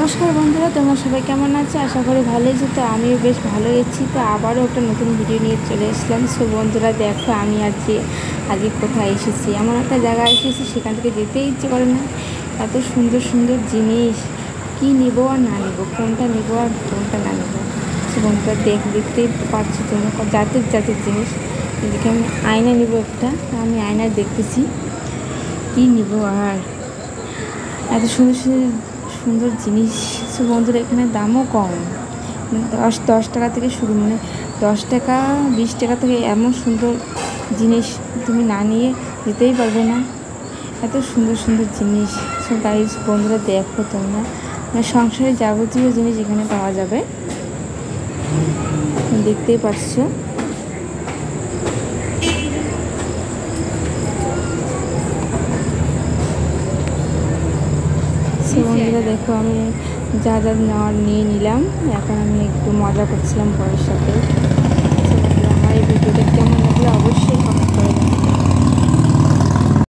নমস্কার বন্ধুরা, তোমরা সবাই কেমন আছো? আশা করি ভালোই আছো। তো আমিও বেশ ভালো আছি। তো আবারও একটা নতুন ভিডিও নিয়ে চলে এসলাম। সো বন্ধুরা দেখো, আমি আজকে কোথায় এসেছি, এমন একটা জায়গায় এসেছি সেখান থেকে যেতে ইচ্ছে করে না। এত সুন্দর সুন্দর জিনিস, কি নেবো আর না নেবো, কোনটা নেবো আর কোনটা না নেবো। সো বন্ধুরা দেখতেই পাচ্ছ তোমরা জাতের জাতের জিনিস। এদিকে আমি আয়না নেবো একটা, আমি আয়নায় দেখতেছি কী নেবো। আর এত সুন্দর সুন্দর সুন্দর জিনিস। সো বন্ধুরা এখানে দামও কম, 10 টাকা থেকে শুরু, 10 টাকা 20 টাকা থেকে এমন সুন্দর জিনিস তুমি না নিয়ে যেতেই পারবে না। এত সুন্দর সুন্দর জিনিস। সো গাইস বন্ধুরা দেখো তোমরা, সংসারের যাবতীয় জিনিস এখানে পাওয়া যাবে, দেখতেই পাচ্ছ। বন্ধুরা দেখো, আমি যা যা নেওয়ার নিয়ে নিলাম। এখন আমি একটু মজা করছিলাম বরের সাথে। আমার এই ভিডিওটা কেমন লাগলো অবশ্যই